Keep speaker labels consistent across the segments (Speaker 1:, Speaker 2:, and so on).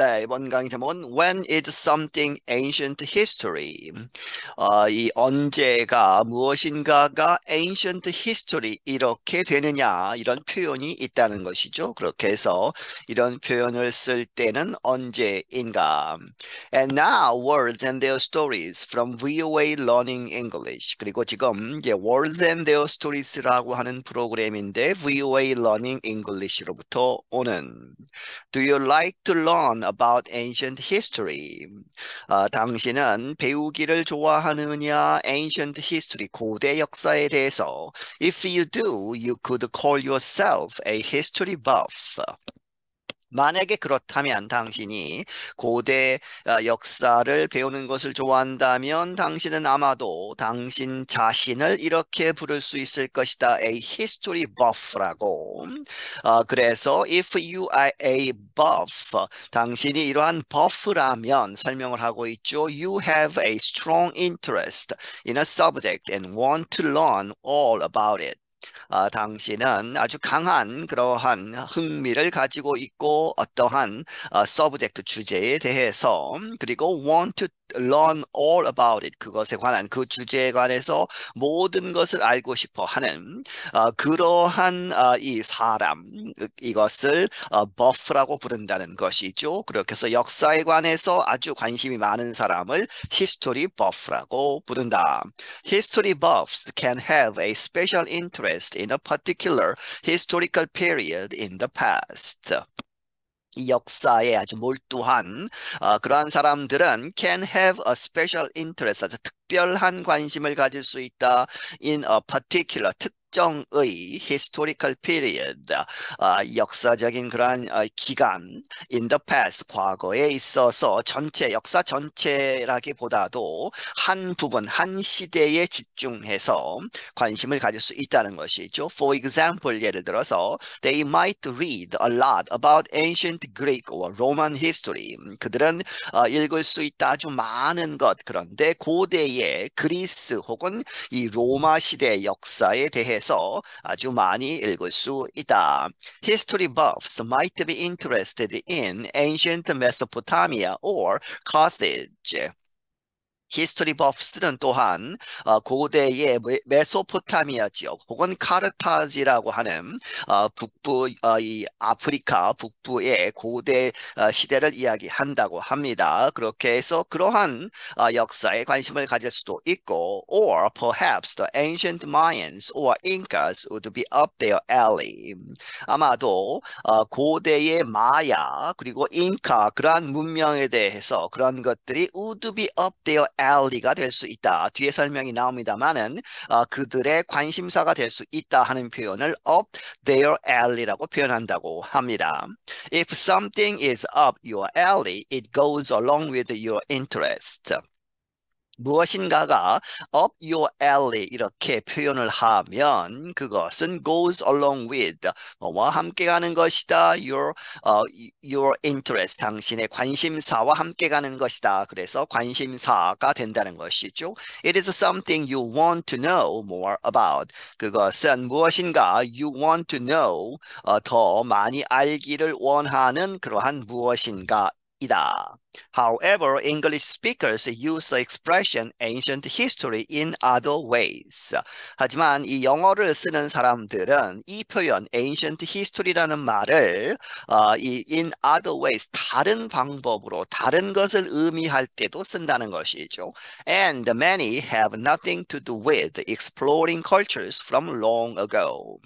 Speaker 1: 네, 이번 강의 제목은 When is something ancient history? 이 언제가 무엇인가가 ancient history 이렇게 되느냐 이런 표현이 있다는 것이죠. 그렇게 해서 이런 표현을 쓸 때는 언제인가? And now words and their stories from VOA Learning English. 그리고 지금 이제 words and their stories라고 하는 프로그램인데 VOA Learning English로부터 오는 Do you like to learn about ancient history? 당신은 배우기를 좋아하느냐? Ancient history, 고대 역사에 대해서. If you do, you could call yourself a history buff. 만약에 그렇다면 당신이 고대 역사를 배우는 것을 좋아한다면 당신은 아마도 당신 자신을 이렇게 부를 수 있을 것이다. A history buff라고. 그래서 if you are a buff, 당신이 이러한 buff라면 설명을 하고 있죠. You have a strong interest in a subject and want to learn all about it. 당신은 아주 강한 그러한 흥미를 가지고 있고 어떠한 서브젝트 주제에 대해서 그리고 want to learn all about it 그것에 관한 그 주제에 관해서 모든 것을 알고 싶어 하는 그러한 이 사람 이것을 버프라고 부른다는 것이죠. 그렇게 해서 역사에 관해서 아주 관심이 많은 사람을 history buff라고 부른다. History buffs can have a special interest in a particular historical period in the past. 이 역사에 아주 몰두한 그러한 사람들은 can have a special interest, 아주 특별한 관심을 가질 수 있다. in a particular, 특정의 historical period, 역사적인 그러한 기간 in the past, 과거에 있어서 전체, 역사 전체라기보다도 한 부분, 한 시대에 집중해서 관심을 가질 수 있다는 것이죠. For example, 예를 들어서 they might read a lot about ancient Greek or Roman history. 그들은 읽을 수 있다 아주 많은 것. 그런데 고대의 그리스 혹은 이 로마 시대 역사에 대해서 아주 많이 읽을 수 있다. History buffs might be interested in ancient Mesopotamia or Carthage. 히스토리 버프스는 또한 고대의 메소포타미아 지역 혹은 카르타지라고 하는 북부 이 아프리카 북부의 고대 시대를 이야기한다고 합니다. 그렇게 해서 그러한 역사에 관심을 가질 수도 있고 or perhaps the ancient Mayans or Incas would be up their alley. 아마도 고대의 마야 그리고 잉카 그러한 문명에 대해서 그런 것들이 would be up their alley가 될 수 있다. 뒤에 설명이 나옵니다만은 그들의 관심사가 될 수 있다 하는 표현을 up their alley라고 표현한다고 합니다. If something is up your alley, it goes along with your interest. 무엇인가가 up your alley 이렇게 표현을 하면 그것은 goes along with 뭐와 함께 가는 것이다. your interest 당신의 관심사와 함께 가는 것이다. 그래서 관심사가 된다는 것이죠. It is something you want to know more about. 그것은 무엇인가 you want to know 더 많이 알기를 원하는 그러한 무엇인가 이다. However, English speakers use the expression ancient history in other ways. 하지만 이 영어를 쓰는 사람들은 이 표현 ancient history라는 말을 이 in other ways 다른 방법으로 다른 것을 의미할 때도 쓴다는 것이죠. And many have nothing to do with exploring cultures from long ago.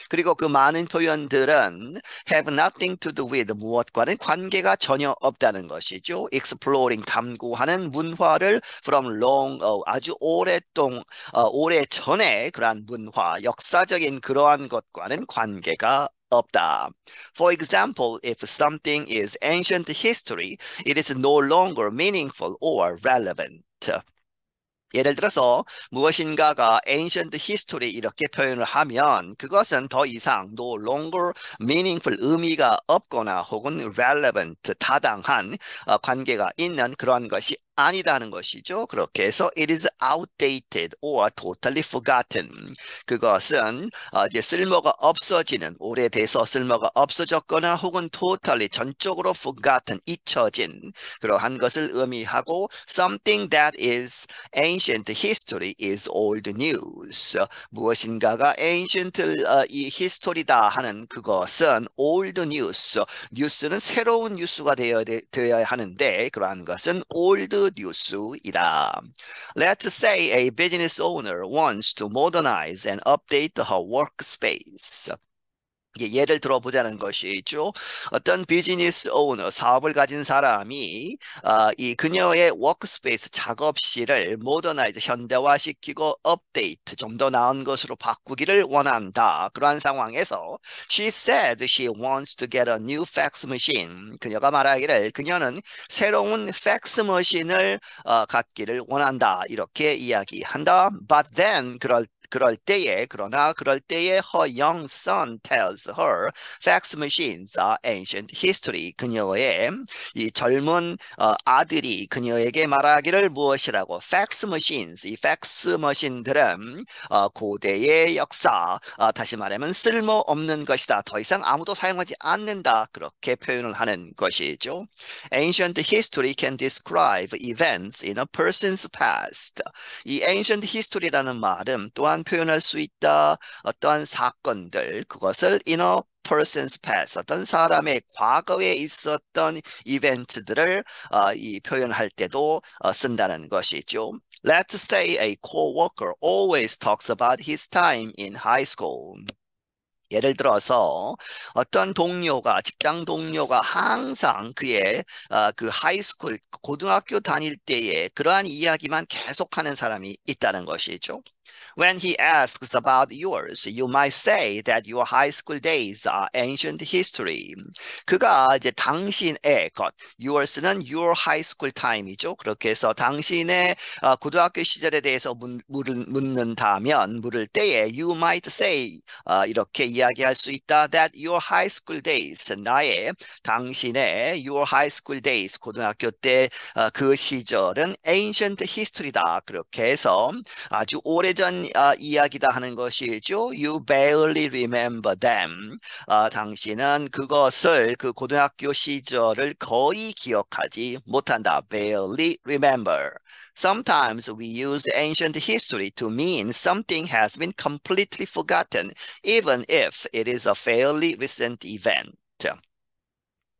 Speaker 1: 그리고 그 많은 표현들은 have nothing to do with 무엇과는 관계가 전혀 없다는 것이죠. exploring 탐구하는 문화를 from long 아주 오래 전에 그러한 문화 역사적인 그러한 것과는 관계가 없다. For example, if something is ancient history, it is no longer meaningful or relevant. 예를 들어서 무엇인가가 ancient history 이렇게 표현을 하면 그것은 더 이상 no longer meaningful 의미가 없거나 혹은 relevant 타당한 관계가 있는 그런 것이 아니다 하는 것이죠. 그렇게 해서 it is outdated or totally forgotten. 그것은 이제 쓸모가 없어지는, 오래돼서 쓸모가 없어졌거나 혹은 totally 전적으로 forgotten, 잊혀진 그러한 것을 의미하고 something that is ancient history is old news. 무엇인가가 ancient 이 history다 하는 그것은 old news. 뉴스는 새로운 뉴스가 되어야 하는데 그러한 것은 old news이다. Let's say a business owner wants to modernize and update her workspace. 예를 들어보자는 것이죠. 어떤 비즈니스 오너, 사업을 가진 사람이 이 그녀의 워크스페이스 작업실을 모더나이즈, 현대화시키고 업데이트, 좀 더 나은 것으로 바꾸기를 원한다. 그러한 상황에서 she said she wants to get a new fax machine. 그녀가 말하기를 그녀는 새로운 팩스 머신을 갖기를 원한다. 이렇게 이야기한다. But then 그러나 그럴 때에 her young son tells her fax machines are ancient history. 그녀의 이 젊은 아들이 그녀에게 말하기를 무엇이라고? fax machines. 이 팩스 머신들은 고대의 역사, 다시 말하면 쓸모없는 것이다. 더 이상 아무도 사용하지 않는다. 그렇게 표현을 하는 것이죠. Ancient history can describe events in a person's past. 이 ancient history라는 말은 또한 표현할 수 있다. 어떠한 사건들, 그것을 in a person's past, 어떤 사람의 과거에 있었던 이벤트들을 이 표현할 때도 쓴다는 것이죠. Let's say a coworker always talks about his time in high school. 예를 들어서 어떤 동료가, 직장 동료가 항상 그의 그 하이스쿨, 고등학교 다닐 때의 그러한 이야기만 계속하는 사람이 있다는 것이죠. When he asks about yours, you might say that your high school days are ancient history. 그가 이제 당신의 것, yours는 your high school time이죠. 그렇게 해서 당신의 고등학교 시절에 대해서 물을 때에 you might say 이렇게 이야기할 수 있다. That your high school days, 당신의 your high school days, 고등학교 때 그 시절은 ancient history다. 그렇게 해서 아주 오래전 이야기다 하는 것이죠. You barely remember them. 당신은 그것을, 그 고등학교 시절을 거의 기억하지 못한다. Barely remember. Sometimes we use ancient history to mean something has been completely forgotten, even if it is a fairly recent event.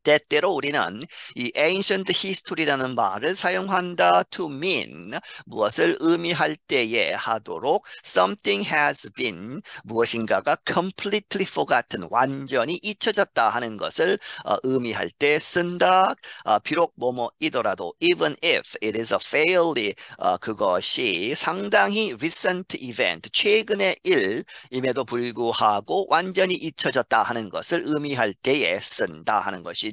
Speaker 1: 때때로 우리는 이 ancient history라는 말을 사용한다 to mean 무엇을 의미할 때에 하도록 something has been 무엇인가가 completely forgotten 완전히 잊혀졌다 하는 것을 의미할 때 쓴다. 비록 뭐뭐이더라도 even if it is a fairly 그것이 상당히 recent event 최근의 일임에도 불구하고 완전히 잊혀졌다 하는 것을 의미할 때에 쓴다 하는 것이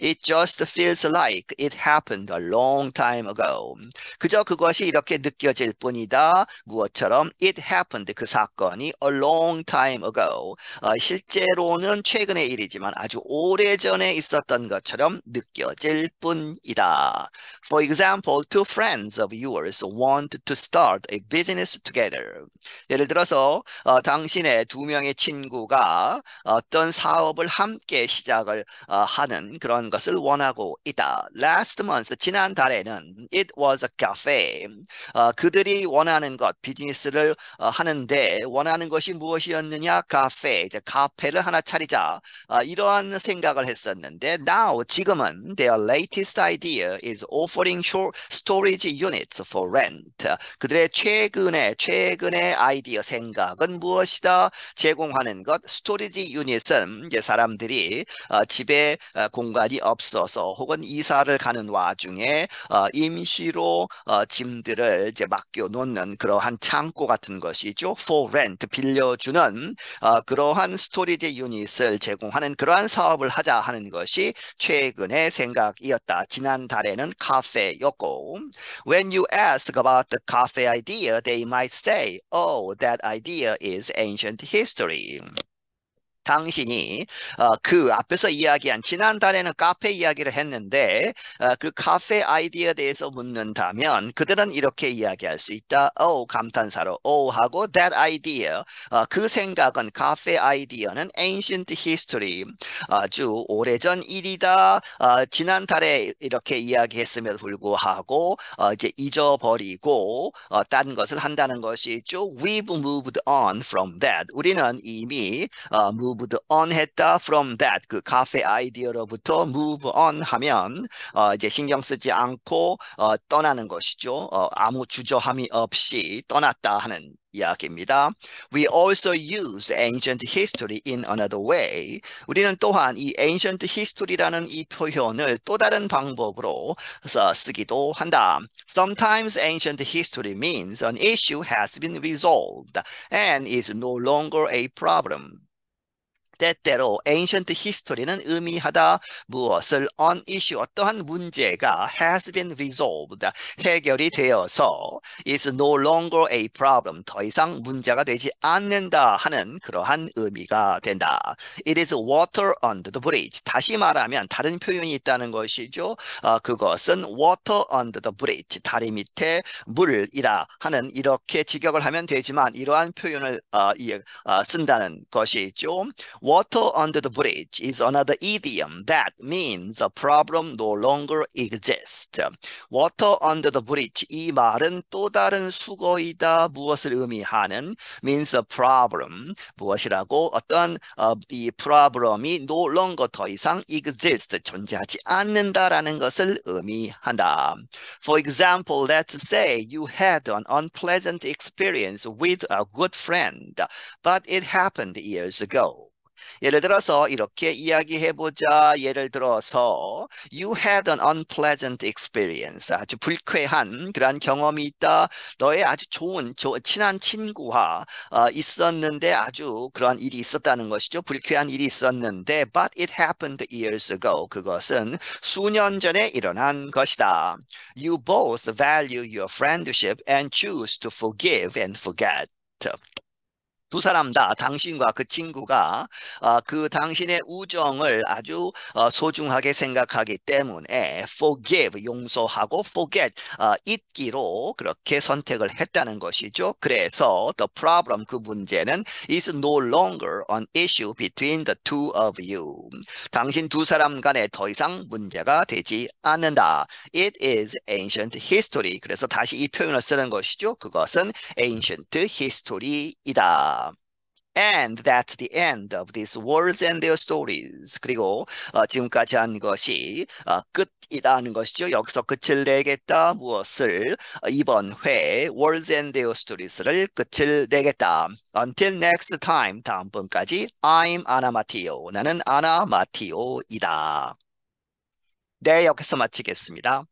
Speaker 1: It just feels like it happened a long time ago. 그저 그것이 이렇게 느껴질 뿐이다. 무엇처럼? It happened, 그 사건이 a long time ago. 실제로는 최근의 일이지만 아주 오래전에 있었던 것처럼 느껴질 뿐이다. For example, two friends of yours want to start a business together. 예를 들어서 당신의 두 명의 친구가 어떤 사업을 함께 시작을 하는 그런 것을 원하고 있다. Last month, 지난달에는 it was a cafe. 그들이 원하는 것, 비즈니스를 하는데 원하는 것이 무엇이었느냐? 카페, 이제 카페를 하나 차리자. 이러한 생각을 했었는데 now, 지금은 their latest idea is offering storage units for rent. 그들의 최근의 아이디어 생각은 무엇이다? 제공하는 것, 스토리지 유닛은 이제 사람들이 집에 공간이 없어서 혹은 이사를 가는 와중에 임시로 짐들을 이제 맡겨놓는 그러한 창고 같은 것이죠. For rent, 빌려주는 그러한 스토리지 유닛을 제공하는 그러한 사업을 하자 하는 것이 최근의 생각이었다. 지난달에는 카페였고 When you ask about the cafe idea, they might say, oh, that idea is ancient history. 당신이 그 앞에서 이야기한 지난달에는 카페 이야기를 했는데 그 카페 아이디어에 대해서 묻는다면 그들은 이렇게 이야기할 수 있다. Oh, 감탄사로 oh 하고 that idea. 그 생각은 카페 아이디어는 ancient history. 아주 오래전 일이다. 지난달에 이렇게 이야기했음에도 불구하고 이제 잊어버리고 딴 것을 한다는 것이죠. We've moved on from that. 우리는 이미 moved on 했다 from that 그 카페 아이디어로부터 move on 하면 이제 신경 쓰지 않고 떠나는 것이죠. 아무 주저함이 없이 떠났다 하는 이야기입니다. We also use ancient history in another way. 우리는 또한 이 ancient history라는 이 표현을 또 다른 방법으로 쓰기도 한다. Sometimes ancient history means an issue has been resolved and is no longer a problem. 때때로 ancient history는 의미하다 무엇을 on issue 어떠한 문제가 has been resolved 해결이 되어서 is no longer a problem 더 이상 문제가 되지 않는다 하는 그러한 의미가 된다. It is water under the bridge. 다시 말하면 다른 표현이 있다는 것이죠. 그것은 water under the bridge 다리 밑에 물이라 하는 이렇게 직역을 하면 되지만 이러한 표현을 쓴다는 것이죠. Water under the bridge is another idiom that means a problem no longer exists. Water under the bridge 이 말은 또 다른 수거이다 무엇을 의미하는 means a problem 무엇이라고 어떤 이 problem이 no longer 더 이상 exist 존재하지 않는다라는 것을 의미한다. For example, let's say you had an unpleasant experience with a good friend, but it happened years ago. 예를 들어서 이렇게 이야기해보자. 예를 들어서 You had an unpleasant experience. 아주 불쾌한 그런 경험이 있다. 너의 아주 좋은 친한 친구와 있었는데 아주 그런 일이 있었다는 것이죠. 불쾌한 일이 있었는데 But it happened years ago. 그것은 수년 전에 일어난 것이다. You both value your friendship and choose to forgive and forget. 두 사람 다 당신과 그 친구가 그 당신의 우정을 아주 소중하게 생각하기 때문에 forgive 용서하고 forget 잊기로 그렇게 선택을 했다는 것이죠. 그래서 the problem 그 문제는 is no longer an issue between the two of you. 당신 두 사람 간에 더 이상 문제가 되지 않는다. It is ancient history. 그래서 다시 이 표현을 쓰는 것이죠. 그것은 ancient history이다. And that's the end of these words and their stories. 그리고 지금까지 한 것이 끝이라는 것이죠. 여기서 끝을 내겠다. 무엇을? 이번 회 words and their stories를 끝을 내겠다. Until next time. 다음번까지 I'm Anna Matteo. 나는 아나 마티오이다. 네, 여기서 마치겠습니다.